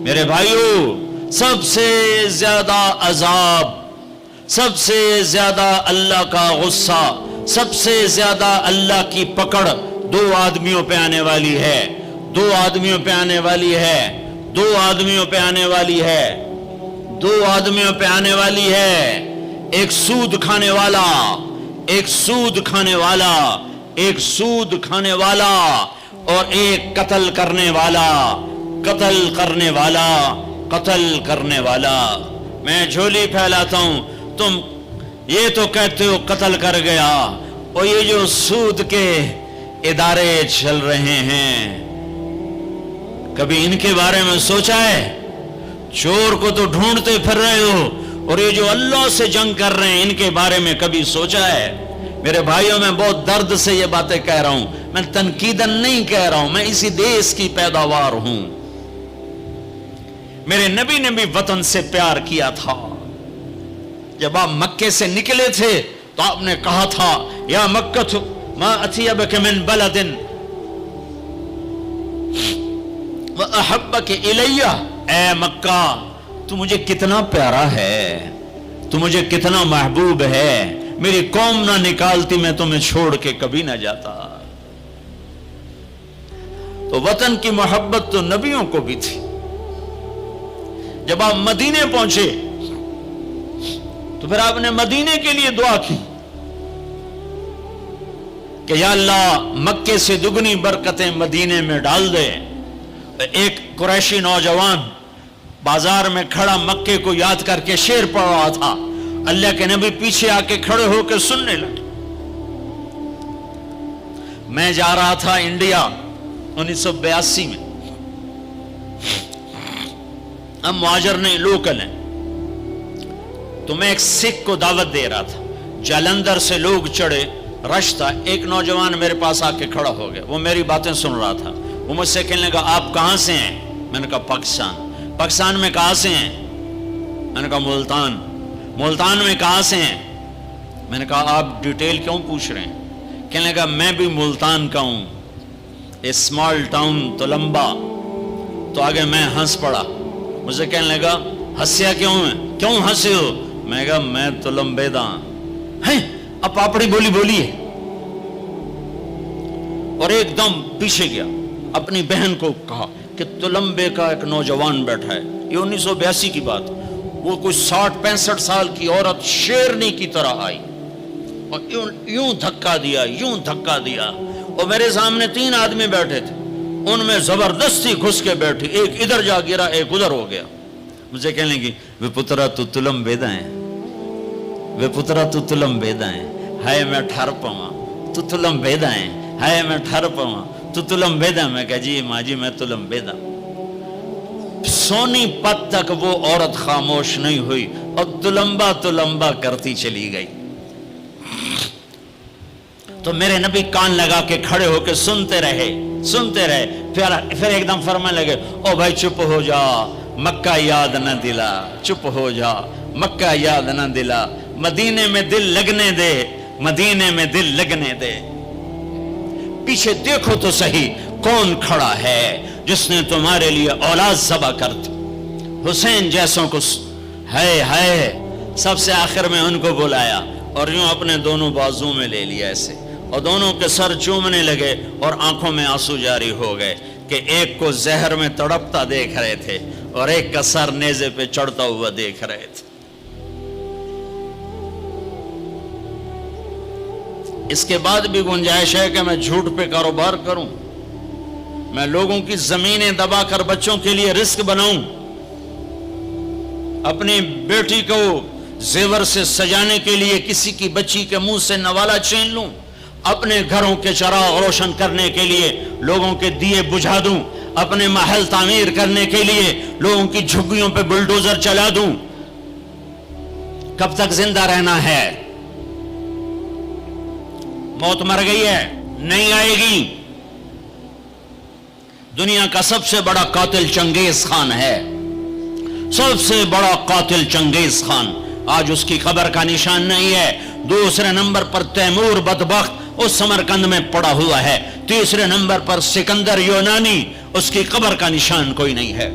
میرے بھائیوں، سب سے زیادہ عذاب، سب سے زیادہ اللہ کا غصہ، سب سے زیادہ اللہ کی پکڑ دو آدمیوں پہ آنے والی ہے، دو آدمیوں پہ آنے والی ہے، دو آدمیوں پہ آنے والی ہے، دو آدمیوں پہ آنے والی ہے۔ ایک سود کھانے والا، ایک سود کھانے والا، ایک سود کھانے والا، اور ایک قتل کرنے والا، قتل کرنے والا، قتل کرنے والا۔ میں جھولی پھیلاتا ہوں، تم یہ تو کہتے ہو قتل کر گیا، اور یہ جو سود کے ادارے چل رہے ہیں، کبھی ان کے بارے میں سوچا ہے؟ چور کو تو ڈھونڈتے پھر رہے ہو، اور یہ جو اللہ سے جنگ کر رہے ہیں، ان کے بارے میں کبھی سوچا ہے؟ میرے بھائیوں، میں بہت درد سے یہ باتیں کہہ رہا ہوں، میں تنقیداً نہیں کہہ رہا ہوں، میں اسی دیش کی پیداوار ہوں۔ میرے نبی نے بھی وطن سے پیار کیا تھا۔ جب آپ مکے سے نکلے تھے تو آپ نے کہا تھا، یا مکہ ما اطیبک من بلد وَأَحَبَّكِ إِلَيَّ، اے مکہ تو مجھے کتنا پیارا ہے، تو مجھے کتنا محبوب ہے، میری قوم نہ نکالتی میں تمہیں چھوڑ کے کبھی نہ جاتا۔ تو وطن کی محبت تو نبیوں کو بھی تھی۔ جب آپ مدینے پہنچے تو پھر آپ نے مدینے کے لیے دعا کی کہ یا اللہ مکے سے دگنی برکتیں مدینے میں ڈال دے۔ ایک قریشی نوجوان بازار میں کھڑا مکے کو یاد کر کے شعر پڑھ رہا تھا، اللہ کے نبی پیچھے آ کے کھڑے ہو کے سننے لگے۔ میں جا رہا تھا انڈیا 1982 میں، ہم مہاجر نہیں، لوکل ہیں، تو میں ایک سکھ کو دعوت دے رہا تھا، جالندھر سے لوگ چڑھے، رش تھا، ایک نوجوان میرے پاس آ کے کھڑا ہو گیا، وہ میری باتیں سن رہا تھا، وہ مجھ سے کہنے لگا آپ کہاں سے ہیں؟ میں نے کہا پاکستان۔ پاکستان میں کہاں سے ہیں؟ میں نے کہا ملتان۔ ملتان میں کہاں سے ہیں؟ میں نے کہا آپ ڈیٹیل کیوں پوچھ رہے ہیں؟ کہنے لگا میں بھی ملتان کا ہوں، اسمال ٹاؤن تلمبا۔ تو آگے میں ہنس پڑا، مجھے کہنے لگا ہنسیا کیوں ہے، کیوں ہنسے ہو؟ میں کہا میں تلمبے دا ہیں۔ اب پاپڑی بولی بولی ہے، اور ایک دم پیچھے گیا، اپنی بہن کو کہا کہ تلمبے کا ایک نوجوان بیٹھا ہے، یہ 1982 کی بات، وہ کوئی 60-65 سال کی عورت شیرنی کی طرح آئی اور یوں دھکا دیا، یوں دھکا دیا، اور میرے سامنے 3 آدمی بیٹھے تھے، ان میں زبردستی گھس کے بیٹھی، ایک ادھر جا گرا، ایک ادھر ہو گیا۔ مجھے کہنے لگی وے پترا تو تلمبیدا ہے، وے پترا تو تلمبیدا ہے، ہائے میں ٹھر پواں تو تلمبیدا ہے، ہائے میں ٹھر پواں تو تلمبیدا۔ میں کہا جی ماں جی میں تلمبیدا۔ سونی پت تک وہ عورت خاموش نہیں ہوئی اور تلمبا تلمبا کرتی چلی گئی۔ تو میرے نبی کان لگا کے کھڑے ہو کے سنتے رہے، سنتے رہے، پھر ایک دم فرمانے لگے او بھائی چپ ہو جا، مکہ یاد نہ دلا، چپ ہو جا، مکہ یاد نہ دلا، مدینے میں دل لگنے دے، مدینے میں دل لگنے دے۔ پیچھے دیکھو تو صحیح کون کھڑا ہے جس نے تمہارے لیے اولاد ذبح کر دی، حسین جیسوں کو، ہائے ہائے۔ سب سے آخر میں ان کو بلایا اور یوں اپنے دونوں بازو میں لے لیا ایسے، اور دونوں کے سر چومنے لگے اور آنکھوں میں آنسو جاری ہو گئے کہ ایک کو زہر میں تڑپتا دیکھ رہے تھے اور ایک کا سر نیزے پہ چڑھتا ہوا دیکھ رہے تھے۔ اس کے بعد بھی گنجائش ہے کہ میں جھوٹ پہ کاروبار کروں، میں لوگوں کی زمینیں دبا کر بچوں کے لیے رزق بناؤں، اپنی بیٹی کو زیور سے سجانے کے لیے کسی کی بچی کے منہ سے نوالا چھین لوں، اپنے گھروں کے چراغ روشن کرنے کے لیے لوگوں کے دیے بجھا دوں، اپنے محل تعمیر کرنے کے لیے لوگوں کی جھگیوں پہ بلڈوزر چلا دوں۔ کب تک زندہ رہنا ہے؟ موت مر گئی ہے، نہیں آئے گی۔ دنیا کا سب سے بڑا قاتل چنگیز خان ہے، سب سے بڑا قاتل چنگیز خان، آج اس کی قبر کا نشان نہیں ہے۔ دوسرے نمبر پر تیمور بدبخت اس سمرقند میں پڑا ہوا ہے، تیسرے نمبر پر سکندر یونانی، اس کی قبر کا نشان کوئی نہیں ہے۔